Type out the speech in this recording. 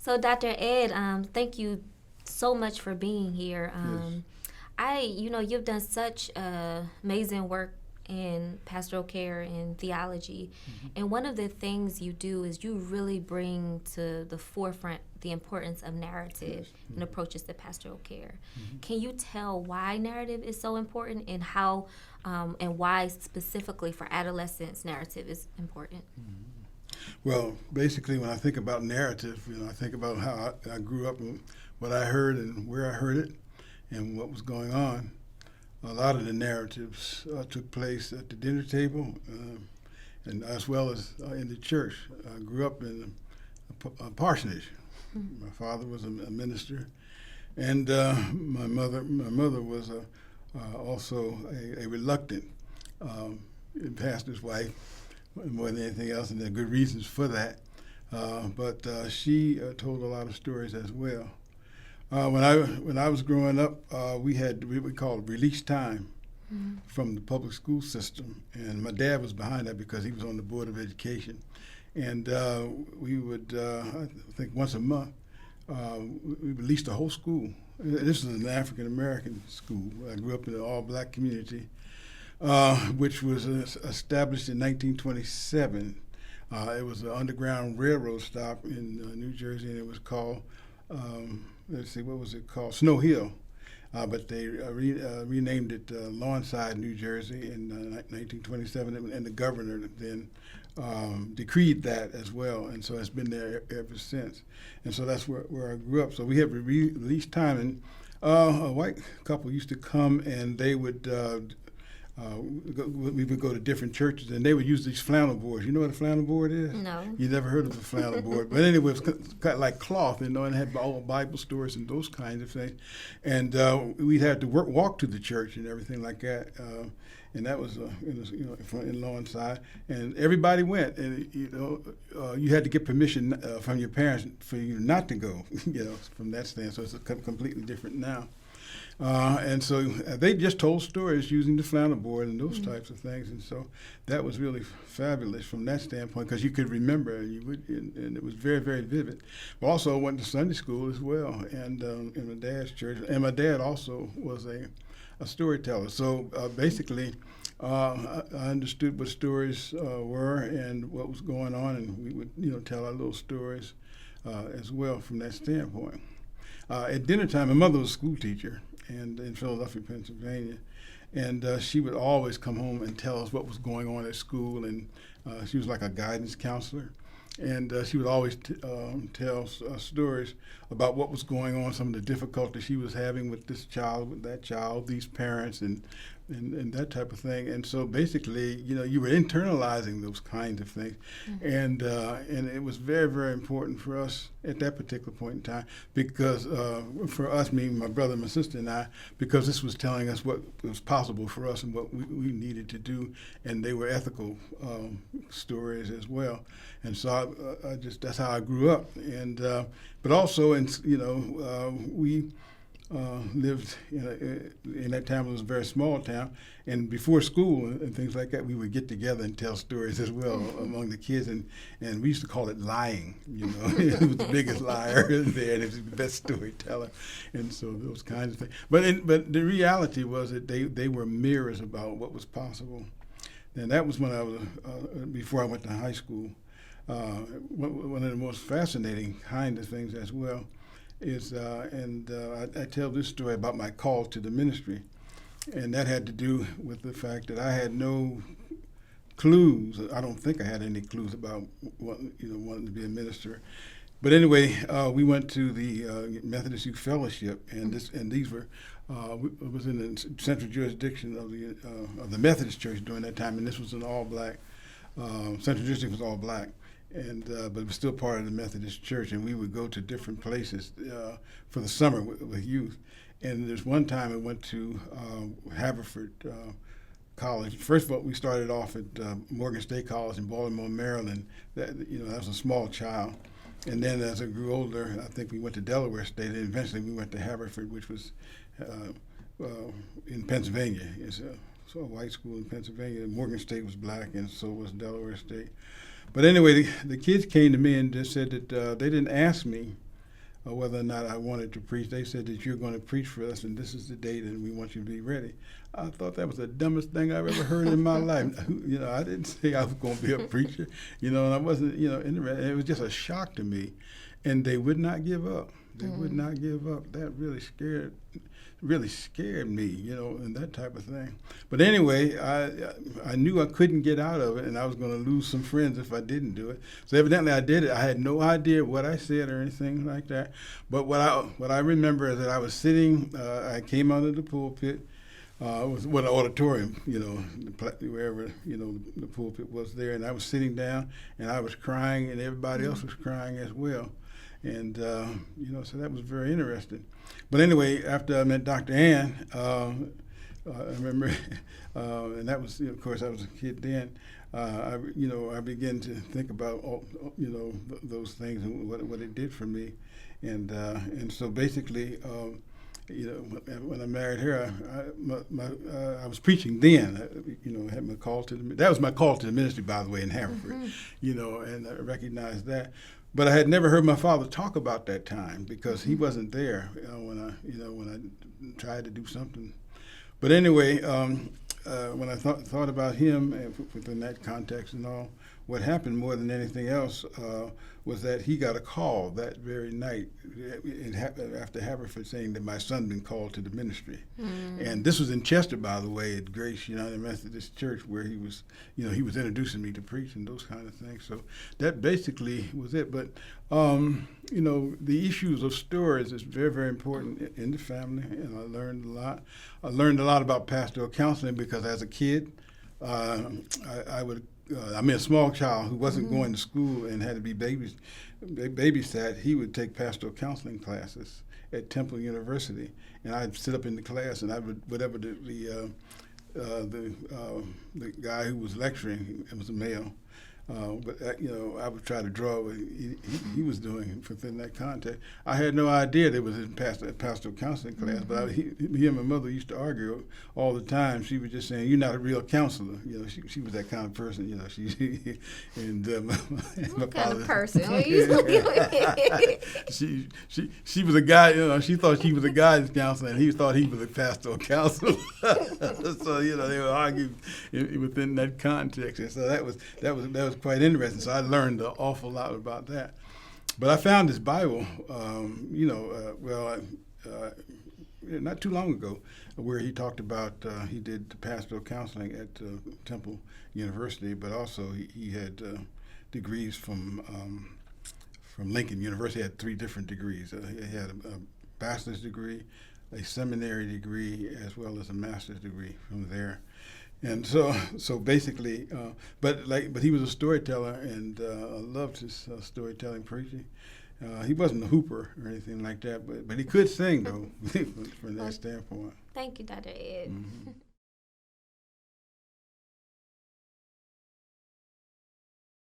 So, Dr. Ed, thank you so much for being here. Yes. You've done such amazing work in pastoral care and theology. Hmm. And one of the things you do is you really bring to the forefront the importance of narrative Yes. and Hmm. approaches to pastoral care. Hmm. Can you tell why narrative is so important and how, and why specifically for adolescents, narrative is important? Well, basically, when I think about narrative, I think about how I grew up and what I heard and where I heard it and what was going on. A lot of the narratives took place at the dinner table and as well as in the church. I grew up in a parsonage. My father was a minister, and my mother was also a reluctant um, pastor's wife more than anything else, and there are good reasons for that. But she told a lot of stories as well. When I was growing up, we had what we called release time from the public school system, and my dad was behind that because he was on the board of education, and we would I think once a month we released the whole school. This is an African American school. I grew up in an all black community, which was established in 1927. It was an underground railroad stop in New Jersey, and it was called, let's see, what was it called? Snow Hill. But they renamed it Lawnside, New Jersey in 1927, and the governor then decreed that as well, and so it's been there ever since. And so that's where I grew up. So we had release time, and a white couple used to come, and they would we would go to different churches, and they would use these flannel boards. You know what a flannel board is? No. You never heard of a flannel board, but anyway, it was cut like cloth, and it had all Bible stories and those kinds of things. And we had to walk to the church and everything like that. And that was in Lawnside, and everybody went, and you had to get permission from your parents for you not to go. From that stand, so it's completely different now. And so they just told stories using the flannel board and those types of things, and so that was really fabulous from that standpoint because you could remember, and it was very, very vivid. But also went to Sunday school as well, and in my dad's church, and my dad also was a storyteller. So basically, I understood what stories were and what was going on, and we would tell our little stories as well from that standpoint. At dinner time, my mother was a school teacher and in Philadelphia, Pennsylvania, and she would always come home and tell us what was going on at school, and she was like a guidance counselor. And she would always tell stories about what was going on, some of the difficulties she was having with this child, with that child, these parents, and that type of thing. And so basically, you were internalizing those kinds of things, and it was very, very important for us at that particular point in time because for us, me, my brother, my sister, and I, because this was telling us what was possible for us and what we needed to do, and they were ethical stories as well. And so I just that's how I grew up, and but also we lived in that town. It was a very small town, and before school and things like that, we would get together and tell stories as well among the kids, and we used to call it lying. It was the biggest liar there, and it was the best storyteller, and so those kinds of things. But the reality was that they were mirrors about what was possible, and that was when I was before I went to high school. One of the most fascinating kind of things as well is, I tell this story about my call to the ministry, and that had to do with the fact that I had no clues. I don't think I had any clues about wanting to be a minister. But anyway, we went to the Methodist Youth Fellowship, and these were it was in the central jurisdiction of the Methodist Church during that time, and this was an all black. Central District was all black, and but it was still part of the Methodist Church, and we would go to different places for the summer with youth. And there's one time I went to Haverford College. First of all, we started off at Morgan State College in Baltimore, Maryland. That was a small child, and then as I grew older, I think we went to Delaware State, and eventually we went to Haverford, which was in Pennsylvania. It's a white school in Pennsylvania. Morgan State was black, and so was Delaware State. But anyway, the kids came to me and just said that they didn't ask me whether or not I wanted to preach. They said that you're going to preach for us, and this is the date, and we want you to be ready. I thought that was the dumbest thing I've ever heard in my life. I didn't say I was going to be a preacher, and I wasn't, interested. It was just a shock to me, and they would not give up. They would not give up. That really scared me, and that type of thing. But anyway, I knew I couldn't get out of it, and I was going to lose some friends if I didn't do it. So evidently I did it. I had no idea what I said or anything like that. But what I remember is that I was sitting, I came out of the pulpit, it was an auditorium, wherever, the pulpit was there, and I was sitting down, and I was crying, and everybody else was crying as well. And, so that was very interesting. But anyway, after I met Dr. Ann, I remember, and that was, of course, I was a kid then, I began to think about, those things and what it did for me. And so basically, when I married her, I was preaching then. I had my call to that was my call to the ministry, by the way, in Haverford. And I recognized that. But I had never heard my father talk about that time because he wasn't there when I tried to do something. But anyway, when I thought about him within that context and all, what happened more than anything else was that he got a call that very night after Haverford saying that my son been called to the ministry. And this was in Chester, by the way, at Grace United Methodist Church, where he was introducing me to preach and those kind of things. So that basically was it. But, the issues of stories is very, very important in the family, and I learned a lot. I learned a lot about pastoral counseling because as a kid, I would a small child who wasn't going to school and had to be babysat, he would take pastoral counseling classes at Temple University, and I'd sit up in the class, and I would whatever the guy who was lecturing, it was a male, but I would try to draw what he was doing within that context. I had no idea there was a pastoral counseling class, but he and my mother used to argue all the time. She was just saying, "You're not a real counselor." She was that kind of person. She and my what kind father, of person? Are you looking at? she was a guy. She thought she was a guidance counselor, and he thought he was a pastoral counselor. So they would argue within that context, and so that was quite interesting. So I learned an awful lot about that. But I found this Bible, not too long ago, where he talked about he did pastoral counseling at Temple University, but also he had degrees from Lincoln University. He had 3 different degrees. He had a bachelor's degree, a seminary degree, as well as a master's degree from there. And so basically, but he was a storyteller, and I loved his storytelling preaching. He wasn't a hooper or anything like that, but he could sing though, from that standpoint. Thank you, Dr. Ed. Mm-hmm.